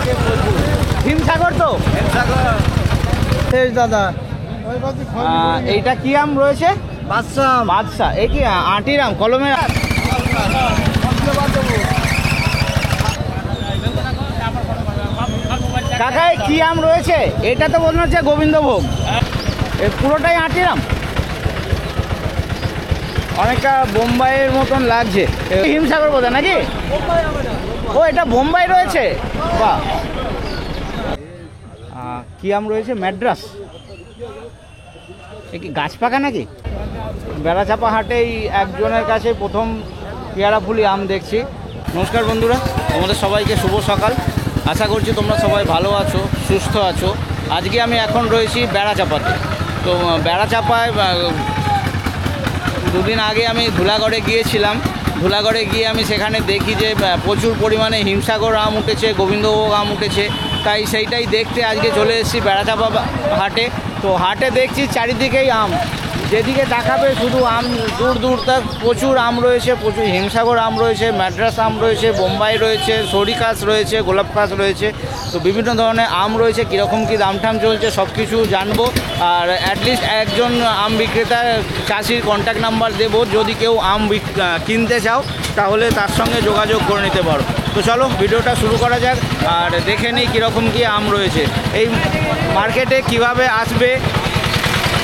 রয়েছে প্রচুর। হিমসাগর তো দাদা, এইটা কি আম রয়েছে? বাদশা। এই কি আটির আম, কলমের আম? কাকা কি আম রয়েছে? এটা তো মনে হচ্ছে গোবিন্দভোগ, পুরোটাই আটির আম, অনেকটা বোম্বাইয়ের মতন লাগছে। হিমসাগর বোধহয় নাকি? ও এটা বোম্বাই রয়েছে, বাহ। কি আম রয়েছে? ম্যাড্রাস। এ কি গাছ পাকা নাকি? বেড়াচাপা হাটেই একজনের কাছে প্রথম পেয়ারাফুলি আম দেখছি। নমস্কার বন্ধুরা, তোমাদের সবাইকে শুভ সকাল। আশা করছি তোমরা সবাই ভালো আছো, সুস্থ আছো। আজকে আমি এখন রয়েছি বেড়াচাপাতে। তো বেড়াচাপায় দুদিন আগে আমি ধুলাগড়ে গিয়েছিলাম। ধুলাগড়ে গিয়ে আমি সেখানে দেখি যে প্রচুর পরিমাণে হিমসাগর আম উঠেছে, গোবিন্দভোগ আম উঠেছে। তাই সেইটাই দেখতে আজকে চলে এসেছি বেড়াচাপা হাটে। তো হাটে দেখছি চারিদিকেই আম, যেদিকে তাকাবে শুধু আম, দূর দূর তক প্রচুর আম রয়েছে, প্রচুর হিমসাগর আম রয়েছে, ম্যাড্রাস আম রয়েছে, বোম্বাই রয়েছে, সরিকাস রয়েছে, গোলাপ কাস রয়েছে। তো বিভিন্ন ধরনের আম রয়েছে। কীরকম কী দাম টাম চলছে সব কিছু জানবো। আর অ্যাটলিস্ট একজন আম বিক্রেতা চাষির কন্ট্যাক্ট নাম্বার দেবো, যদি কেউ আম কিনতে চাও তাহলে তার সঙ্গে যোগাযোগ করে নিতে পারো। তো চলো ভিডিওটা শুরু করা যাক আর দেখে নিই কীরকম কী আম রয়েছে, এই মার্কেটে কিভাবে আসবে,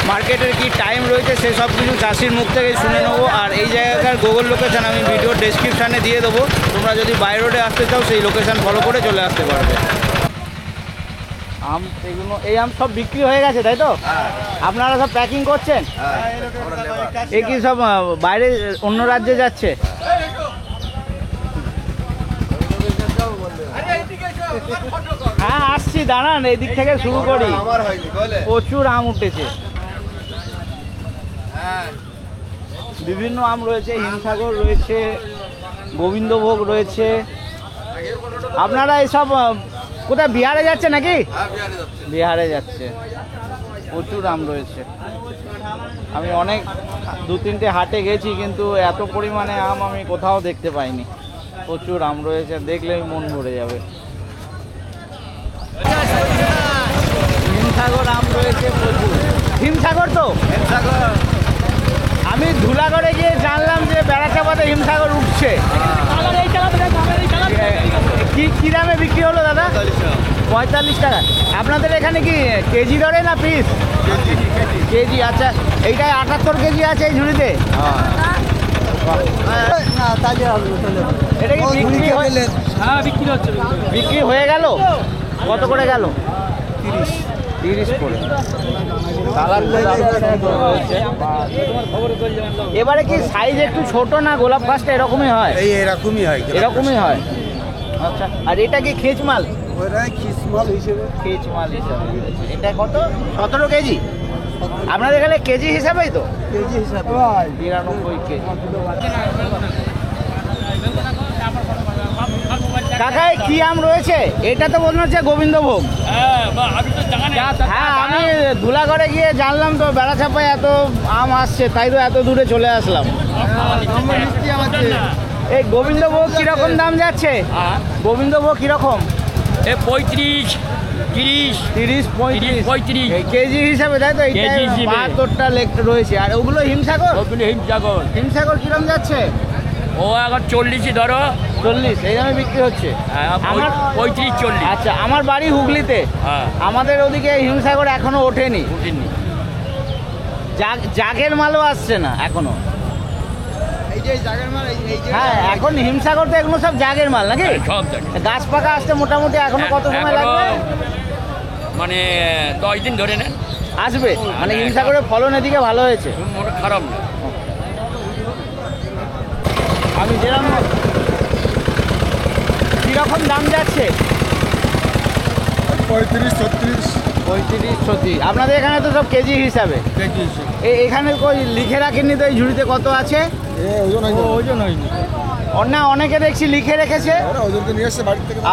মার্কেটের কি টাইম রয়েছে, সেসব কিছু চাষির মুখ থেকে শুনে নেবো। আর এই জায়গাকার গুগল লোকেশান আমি ভিডিও ডেসক্রিপশানে দিয়ে দেবো। তোমরা যদি বাই রোডে আসতে চাও সেই লোকেশান ফলো করে চলে আসতে পারবে। আম এগুলো, এই আম সব বিক্রি হয়ে গেছে তাই তো? আপনারা সব প্যাকিং করছেন? এ কি সব বাইরে অন্য রাজ্যে যাচ্ছে? হ্যাঁ আসছি, দাঁড়ান এই দিক থেকে শুরু করি। প্রচুর আম উঠেছে, বিভিন্ন আম রয়েছে, হিমসাগর রয়েছে, গোবিন্দভোগ রয়েছে। আপনারা এইসব কোথায় বিহারে যাচ্ছে নাকি? বিহারে যাচ্ছে। প্রচুর আম রয়েছে। আমি অনেক 2-3টে হাটে গেছি কিন্তু এত পরিমাণে আম আমি কোথাও দেখতে পাইনি। প্রচুর আম রয়েছে, দেখলেই মন ভরে যাবে। হিমসাগর আম রয়েছে প্রচুর। হিমসাগর তো আমি ধুলাগড়ে গিয়ে জানলাম যে বেড়াচাপাতে হিমসাগর উঠছে। কি দামে বিক্রি হলো দাদা? 45 টাকা। আপনাদের এখানে কি কেজি দরে না পিস? কেজি। আচ্ছা, এইটাই 78 কেজি আছে এই ঝুড়িতে। এটা কি বিক্রি হচ্ছে? বিক্রি হয়ে গেল? কত করে গেল? 30 করে। এবারে কি সাইজ একটু ছোট না গোলাপ গাছটা এরকমই হয়? এরকমই হয়। আচ্ছা, আর এটা কি খেজমাল? খেজমাল হিসাবে। এটা কত? 17 কেজি। আপনাদের এখানে কেজি হিসাবেই তো? কেজি হিসাবে 93 কেজি। কাকা কি আম রয়েছে? এটা তো মনে হচ্ছে গোবিন্দভোগ। হ্যাঁ, আমি ধুলাগড়ে গিয়ে জানলাম তো বেড়াচাপায় এত আম আসছে, তাই তো এত দূরে চলে আসলাম। এই গোবিন্দভোগ কিরকম দাম যাচ্ছে? গোবিন্দভোগ কিরকম? 35, 30, 35 কেজি হিসাবে তাই তো? 72টা রয়েছে। আর ওগুলো হিমসাগর? হিমসাগর কিরকম যাচ্ছে? ও এখন 40 ধরো। 40 এই দামে বিক্রি হচ্ছে? আমার 35-40। আচ্ছা, আমার বাড়ি হুগলিতে। আমাদের ওদিকে হিমসাগর এখনো ওঠেনি। জাগের মালও আসছে না এখনো। হ্যাঁ, এখন হিমসাগর তো এগুলো সব জাগের মাল নাকি? গাছ পাকা আসতে মোটামুটি এখনো কত সময় লাগবে? মানে 10 দিন ধরে না আসবে। মানে হিমসাগরের ফলন এদিকে ভালো হয়েছে, খারাপ না। আমি যেরকম কিরকম দাম যাচ্ছে? 35-36। আপনাদের এখানে তো সব কেজি হিসাবে? এখানে কই লিখে রাখেননি তো এই ঝুড়িতে কত আছে? ওজন হয়নি না, অনেকে দেখছি লিখে রেখেছে।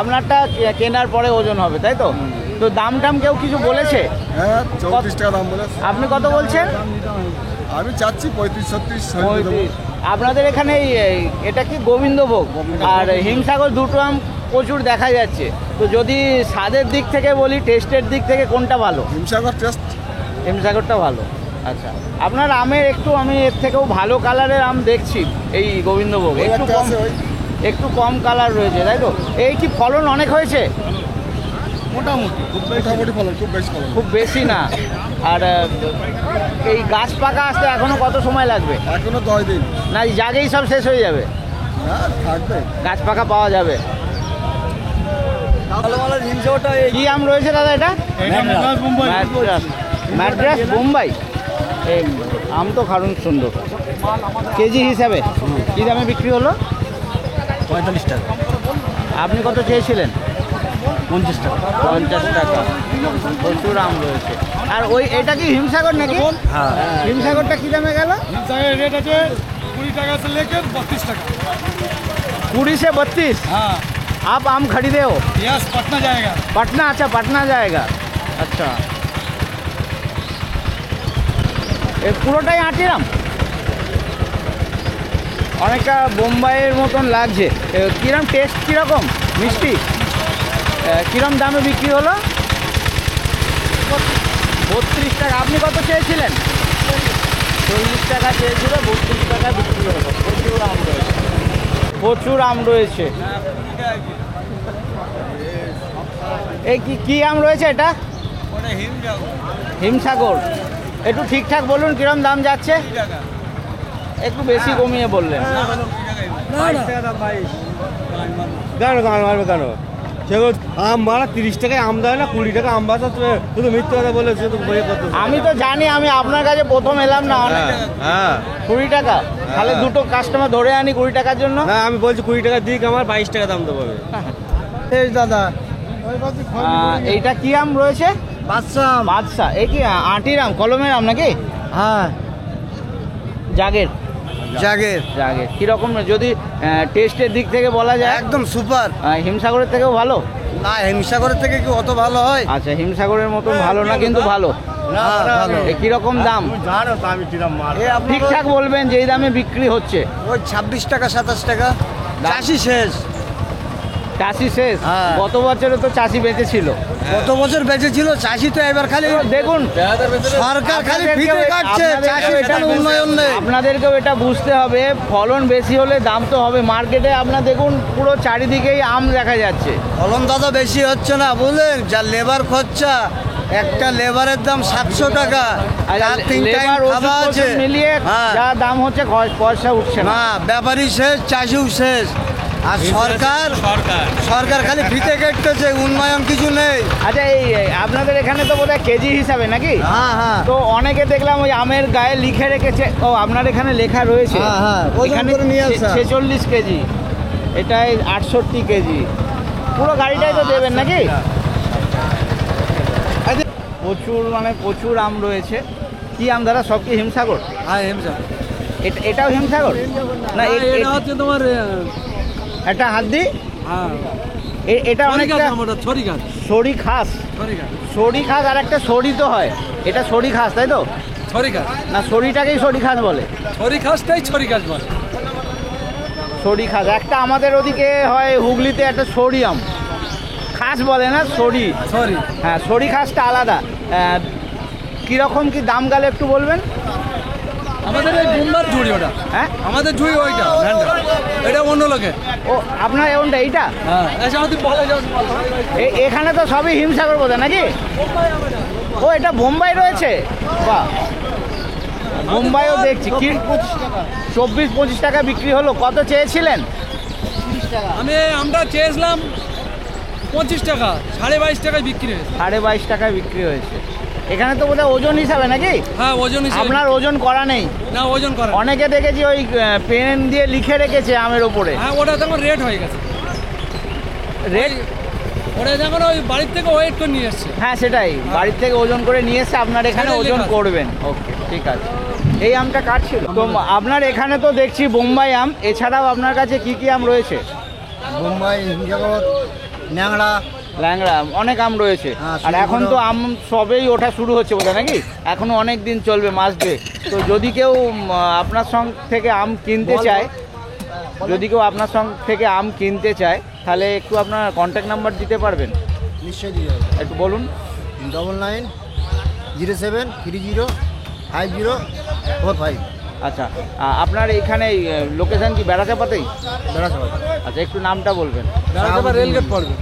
আপনারটা কেনার পরে ওজন হবে তাই তো? তো দাম টাম কেউ কিছু বলেছে? 34 টাকা দাম বলেছে। আপনি কত বলছেন? আমি চাচ্ছি 35-36। আপনাদের এখানে এটা কি গোবিন্দভোগ আর হিমসাগর দুটো আম প্রচুর দেখা যাচ্ছে। তো যদি স্বাদের দিক থেকে বলি, টেস্টের দিক থেকে কোনটা ভালো? হিমসাগর টেস্ট। হিমসাগরটা ভালো। আচ্ছা, আপনার আমের একটু আমি এর থেকেও ভালো কালারের আম দেখছি এই গোবিন্দভোগ, একটু কম, একটু কম কালার রয়েছে, তাই তো? এই কি ফলন অনেক হয়েছে? মোটামুটি মোটামুটি ফলন, খুব বেশি ফলন, খুব বেশি না। আর এই গাছ পাকা আসতে এখনো কত সময় লাগবে? এখনো 10 দিন। না এই জাগেই সব শেষ হয়ে যাবে? না, থাকবে। গাছ পাকা পাওয়া যাবে। ভালো ভালো হিমসাগরটা কি আম রয়েছে দাদা এটা? ম্যাড্রাস। ম্যাড্রাস বোম্বাই। এই আম তো খারুন সুন্দর। কেজি হিসাবে কী দামে বিক্রি হলো? 45 টাকা। আপনি কত চেয়েছিলেন? 50 টাকা। 50 টাকা। প্রচুর আম রয়েছে। আর ওই এটা কি হিমসাগর নাকি? হ্যাঁ। হিমসাগরটা কী দামে গেল? হিমসাগরের রেট আছে 20 টাকা से लेकर 32 টাকা। 20 से 32। हाँ, आप आम खरीदे हो? यस, पटना जाएगा। पटना? अच्छा, पटना जाएगा। अच्छा, এই পুরোটাই আটির আম, অনেকটা বোম্বাইয়ের মতন লাগছে। কিরম টেস্ট, কীরকম মিষ্টি? কিরম দামে বিক্রি হলো? 32 টাকা। আপনি কত চেয়েছিলেন? 40 টাকা চেয়েছিল, 32 টাকা বিক্রি হলো। প্রচুর আম রয়েছে, প্রচুর আম রয়েছে। এই কি আম রয়েছে এটা? হিমসাগর। একটু ঠিকঠাক বলুন, কিরম দাম যাচ্ছে? একটু বেশি কমিয়ে বললেন। কেন মারবে কেন? সেগুলো আম মারা 30 টাকায় আম দেয় না, 20 টাকা আম বাঁচা, শুধু মিথ্যে কথা বলে শুধু বইয়ে করতে। আমি তো জানি, আমি আপনার কাছে প্রথম এলাম না। হ্যাঁ 20 টাকা? তাহলে দুটো কাস্টমার ধরে আনি 20 টাকার জন্য। না, আমি বলছি 20 টাকা দিক, আমার 22 টাকা দাম দেবো। দাদা, এইটা কি আম রয়েছে? বাদশা। এই কি আটির আম, কলমের আম নাকি? হ্যাঁ, জাগের। জাগের জাগের কিরকম যদি টেস্টের দিক থেকে বলা যায়? একদম সুপার। হিমসাগরের থেকেও ভালো? না, হিমসাগরের থেকে কি অত ভালো হয়? আচ্ছা, হিমসাগরের মতন ভালো না, কিন্তু ভালো। ভালো। কিরকম দাম? জানো তো আমি কিরম মার। ঠিকঠাক বলবেন যেই দামে বিক্রি হচ্ছে। ওই 26 টাকা 27 টাকা। চাষি শেষ। চাষি শেষ? হ্যাঁ। গত বছরে তো চাষি বেঁচেছিল। কত বছর বেঁচে ছিল চাষি, তো এবার খালি দেখুন সরকার খালি আপনাদেরকেও ফিতে কাটছে, আপনাদেরকেও চাষির এটা কোনো উন্নয়ন নেই। আপনাদেরকেও এটা বুঝতে হবে, ফলন বেশি হলে দাম তো হবে। মার্কেটে আপনার দেখুন পুরো চারিদিকেই আম দেখা যাচ্ছে। ফলন দাদা বেশি হচ্ছে না, বুঝলেন? যা লেবার খরচা, একটা লেবারের দাম 700 টাকা, আর আর 3 টাইম লেবার খাওয়া ওষুধ আছে। মিলিয়ে হ্যাঁ। যা দাম হচ্ছে, পয়সা উঠছে না। না, ব্যাপারী শেষ, চাষিও শেষ। আর সরকার খালি ফিতে কেটেছে, উন্নয়ন কিছু নেই। আচ্ছা, এই আপনাদের এখানে তো বোধহয় কেজি হিসাবে নাকি? হ্যাঁ হ্যাঁ। তো অনেকে দেখলাম ওই আমের গায়ে লিখে রেখেছে। ও, আপনার এখানে লেখা রয়েছে? হ্যাঁ, হ্যাঁ, ওজন এখানে করে নিয়ে আসা। 46 কেজি, এটাই 68 কেজি। পুরো গাড়িটাই তো দেবেন নাকি? প্রচুর, মানে প্রচুর আম রয়েছে। কি আম দাদা? সব কি হিমসাগর? হ্যাঁ, হিমসাগর। এটাও হিমসাগর? না, এটা হচ্ছে তোমার একটা হাত দি। হ্যাঁ এটা অনেকটা ছড়ি গাছ। সরি খাস। সরি খাস আর একটা সরি তো হয়, এটা সরি খাস তাই তো? ছড়ি গাছ, না, সরিটাকেই সরি খাস বলে? ছড়ি খাসটাই ছড়ি গাছ বলে। সরি খাস একটা আমাদের ওদিকে হয়, হুগলিতে একটা সরি আম, খাস বলে না, সরি। সরি। হ্যাঁ, সরি খাসটা আলাদা। কীরকম কি দাম গেলে একটু বলবেন? আমাদের এই বোম্বার ঝুড়ি ওটা। হ্যাঁ, আমাদের ঝুড়ি ওইটা, এটা অন্য লোকে। ও, আপনার এমনটা এইটা? হ্যাঁ, এসে আমাদের বলে যাও। এখানে তো সবই হিমসাগর বোধ হয় নাকি? ও, এটা বোম্বাই রয়েছে? বাহ, বোম্বাইও দেখছি। কি 24-25 টাকা বিক্রি হলো? কত চেয়েছিলেন? আমি আমরা চেয়েছিলাম 25 টাকা, 22.5 টাকায় বিক্রি হয়েছে। 22.5 টাকায় বিক্রি হয়েছে। এখানে তো বোধহয় ওজন হিসাবে নাকি? হ্যাঁ, ওজন হিসেবে। আপনার ওজন করা নেই? না, ওজন করে। অনেকে দেখেছি ওই পেন দিয়ে লিখে রেখেছে আমের ওপরে। হ্যাঁ, ওটা তখন রেট হয়ে গেছে। রেট? ওটা যখন ওই বাড়ির থেকে ওয়েট করে নিয়ে এসছে। হ্যাঁ, সেটাই, বাড়ির থেকে ওজন করে নিয়ে এসে আপনার এখানে সেটাই ওজন লেখা আছে। করবেন। ওকে, ঠিক আছে। এই আমটা কাটছিল তো। আপনার এখানে তো দেখছি বোম্বাই আম, এছাড়াও আপনার কাছে কি কি আম রয়েছে? বোম্বাই, হিমসাগর, ন্যাংড়া। ল্যাংড়া আম, অনেক আম রয়েছে। হ্যাঁ, আর এখন তো আম সবেই ওঠা শুরু হচ্ছে বোধহয় নাকি? এখনো অনেক দিন চলবে, মাস 2। তো যদি কেউ আপনার সঙ্গ থেকে আম কিনতে চায়, যদি কেউ আপনার থেকে আম কিনতে চায় তাহলে একটু আপনার কন্ট্যাক্ট নাম্বার দিতে পারবেন? নিশ্চয়ই দিয়ে যাবে। একটু বলুন। 9907305045। আচ্ছা, আপনার এখানে লোকেশন কি বেড়াচাপাতেই? বেড়াচাপা। আচ্ছা, একটু নামটা বলবেন। বেড়াচাপা রেলগেট পড়বে।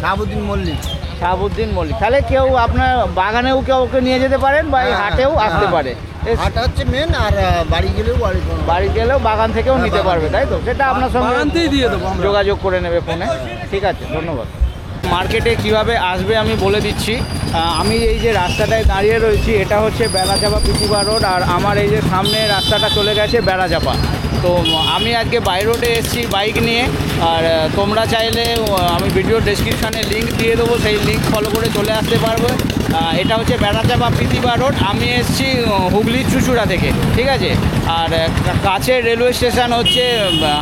শাহাবুদ্দিন মল্লিক। শাহাবুদ্দিন মল্লিক। তাহলে কেউ আপনার বাগানেও কেউ ওকে নিয়ে যেতে পারেন বা এই হাটেও আসতে পারে? হাট হচ্ছে মেন, আর বাড়ি গেলেও বাড়ি গেলেও বাগান থেকেও নিতে পারবে, তাই তো? সেটা আপনার সঙ্গে দিয়ে দেবো যোগাযোগ করে নেবে ফোনে। ঠিক আছে, ধন্যবাদ। মার্কেটে কিভাবে আসবে আমি বলে দিচ্ছি। আমি এই যে রাস্তাটায় দাঁড়িয়ে রয়েছি এটা হচ্ছে বেড়াচাপা পিতিবা রোড, আর আমার এই যে সামনে রাস্তাটা চলে গেছে বেড়াচাপা। তো আমি আজকে বাই রোডে এসেছি বাইক নিয়ে, আর তোমরা চাইলে আমি ভিডিও ডেসক্রিপশানে লিঙ্ক দিয়ে দেবো, সেই লিঙ্ক ফলো করে চলে আসতে পারবে। এটা হচ্ছে বেড়াচাপা পিতিবা রোড। আমি এসেছি হুগলির চুঁচুড়া থেকে, ঠিক আছে। আর কাছের রেলওয়ে স্টেশন হচ্ছে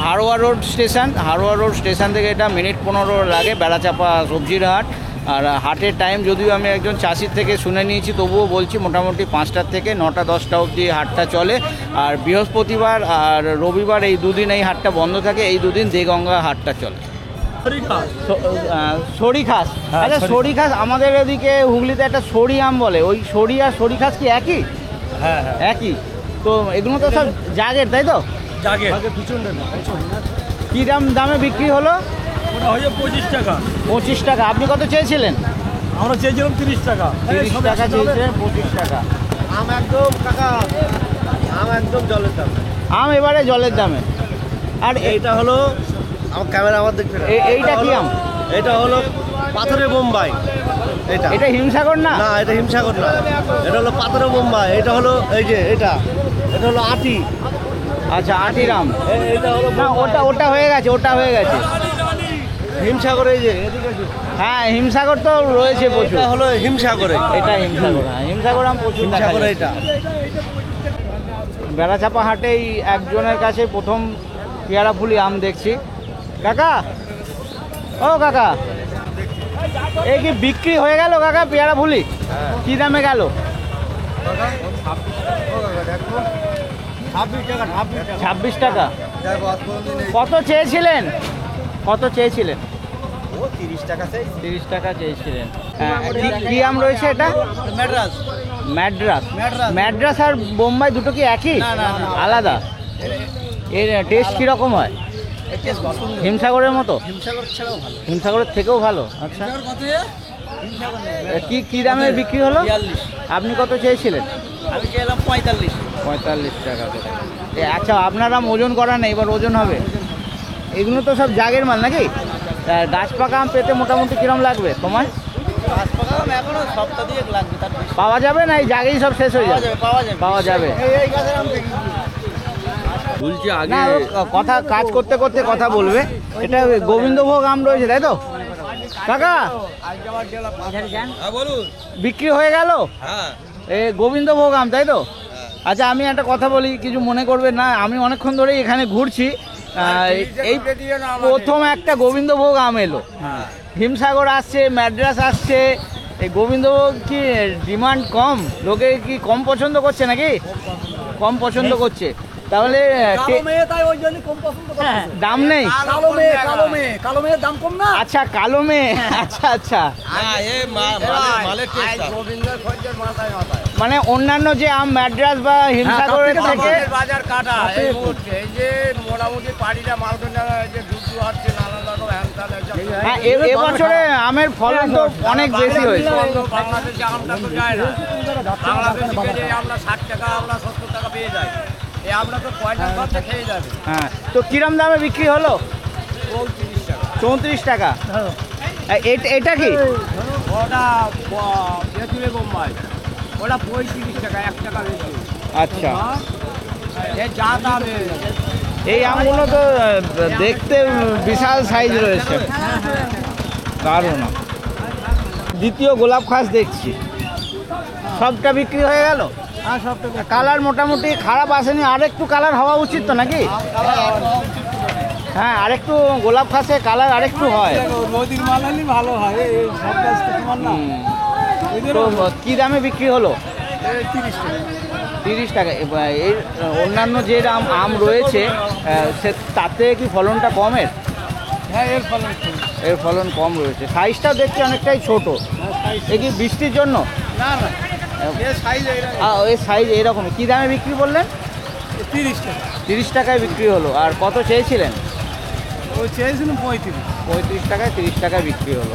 Haroa road station. Haroa road station থেকে এটা মিনিট 15 লাগে বেড়াচাপা সবজির হাট। আর হাটের টাইম যদিও আমি একজন চাষির থেকে শুনে নিয়েছি, তবুও বলছি মোটামুটি 5টা থেকে 9টা 10টা অবধি হাটটা চলে। আর বৃহস্পতিবার আর রবিবার এই দুদিন এই হাটটা বন্ধ থাকে, এই দুদিন দেগঙ্গা হাটটা চলে। সরিখাস। আচ্ছা, সরিখাস আমাদের এদিকে হুগলিতে একটা সরি আম বলে, ওই সরি আর সরিখাস কি একই? হ্যাঁ হ্যাঁ একই তো। এগুলো তো সব জাগের, তাই তো? জাগের। কী দামে বিক্রি হলো? ওটা হয়ে 25 টাকা। 25 টাকা। আপনি কত চেয়েছিলেন? আমরা চেয়েছিলাম 30 টাকা। 30 টাকা চেয়েছে, 25 টাকা। আম একদম কাকা, আম একদম জলের দাম। আম এবারে জলের দামে। আর এইটা হলো আমার ক্যামেরা আমার দেখতে। এইটা কি আম? এটা হলো পাথরের বোম্বাই। এটা হিমসাগর না? না, এটা হিমসাগর না, এটা হলো পাথরের বোম্বাই। এটা হলো এই যে এটা হলো আটি। আচ্ছা, আটির আম। এটা হলো না, ওটা হয়ে গেছে, ওটা হয়ে গেছে। হিমসাগর। এই যে এদিকে হ্যাঁ, হিমসাগর তো রয়েছে প্রচুর। এটা হলো হিমসাগরে। এটা হিমসাগর। হ্যাঁ, হিমসাগর আম প্রচুর দেখা হিমসাগর যায়। এটা বেড়াচাপা হাটেই একজনের কাছে প্রথম পেয়ারা ফুলি আম দেখছি। কাকা, ও কাকা, এই কি বিক্রি হয়ে গেল কাকা পেয়ারা ফুলি? কি দামে গেল? 26 টাকা। কত চেয়েছিলেন? কত চেয়েছিলেন? 30 টাকা। 30 টাকা চেয়েছিলেন। কি আম রয়েছে এটা? ম্যাড্রাস। ম্যাড্রাস। ম্যাড্রাস। ম্যাড্রাস আর বোম্বাই দুটো কি একই? আলাদা? এর টেস্ট কীরকম হয়? হিমসাগরের মতো? হিমসাগর ছাড়াও ভালো। হিমসাগরের থেকেও ভালো? আচ্ছা, কি দামে বিক্রি হলো? 42। আপনি কত চেয়েছিলেন? আমি চাইলাম 45। 45 টাকা করে। আচ্ছা, আপনারা ওজন করা নেই, এবার ওজন হবে। এগুলো তো সব জাগের মাল নাকি? গাছ পাকা আম পেতে মোটামুটি কিরম লাগবে সময়? গাছ পাকা আম এখনো সপ্তাহ দিয়ে লাগবে, তার বেশি পাওয়া যাবে না? এই জাগেই সব শেষ হয়ে যাবে? পাওয়া যাবে। এই গাছের আম দেখি বলছি না, কথা কাজ করতে করতে কথা বলবে। এটা গোবিন্দভোগ আম রয়েছে, তাই তো কাকা? বলুন। বিক্রি হয়ে গেল? হ্যাঁ। গোবিন্দভোগ আম, তাই তো? আচ্ছা, আমি একটা কথা বলি, কিছু মনে করবেন না। আমি অনেকক্ষণ ধরেই এখানে ঘুরছি। এই প্রথম একটা গোবিন্দভোগ আম এলো। হিমসাগর আসছে, ম্যাড্রাস আসছে। এই গোবিন্দভোগ কি ডিমান্ড কম? লোকে কি কম পছন্দ করছে নাকি? কম পছন্দ করছে, তাহলে দাম নেই? কালো মেয়ের দাম কম না। আচ্ছা, কালো মেয়ে। আচ্ছা আচ্ছা, মানে অন্যান্য যে আম ম্যাড্রাস বা হিমসাগরের থেকে বাজার কাটা এই মুহূর্তে, এই যে মোটামুটি পাড়িটা মালদা যে দুধ হচ্ছে নানা রকম হ্যাঁ, এবছরে আমের ফলন তো অনেক বেশি হয়েছে। বাংলাদেশে আমটা তো যায় না। বাংলাদেশে যে আমরা 60 টাকা, আমরা 70 টাকা পেয়ে যাই। এই আমরা তো 50 খরচা খেয়ে যাবে। হ্যাঁ, তো কিরম দামে বিক্রি হলো? 34 টাকা। এটা কি? ওটা বেতুলে বোম্বাই, ওটা 35 টাকা, 1 টাকা বেশি। আচ্ছা, এই যা দাম এই আমগুলো তো দেখতে বিশাল সাইজ রয়েছে, দারুণ। দ্বিতীয় গোলাপ খাস দেখছি, সবটা বিক্রি হয়ে গেল। কালার মোটামুটি খারাপ আসেনি, আর একটু কালার হওয়া উচিত তো নাকি? হ্যাঁ, আরেকটু গোলাপ খাসে কালার আরেকটু হয়। নদীর মাল হলে ভালো হয়। এই সব গাছ তো তোমার না। তো কি দামে বিক্রি হলো? 30 টাকা। 30 টাকা। এর অন্যান্য যে আম রয়েছে সে তাতে কি ফলনটা কমের? হ্যাঁ এর ফলন এর ফলন কম রয়েছে। সাইজটা দেখছি অনেকটাই ছোট। এ কি বৃষ্টির জন্য? না না এর সাইজ এর সাইজ এরকমই। কী দামে বিক্রি করলেন? 30 টাকা। 30 টাকায় বিক্রি হলো। আর কত চেয়েছিলেন? ও চেয়েছিলাম 35। 35 টাকায় 30 টাকায় বিক্রি হলো।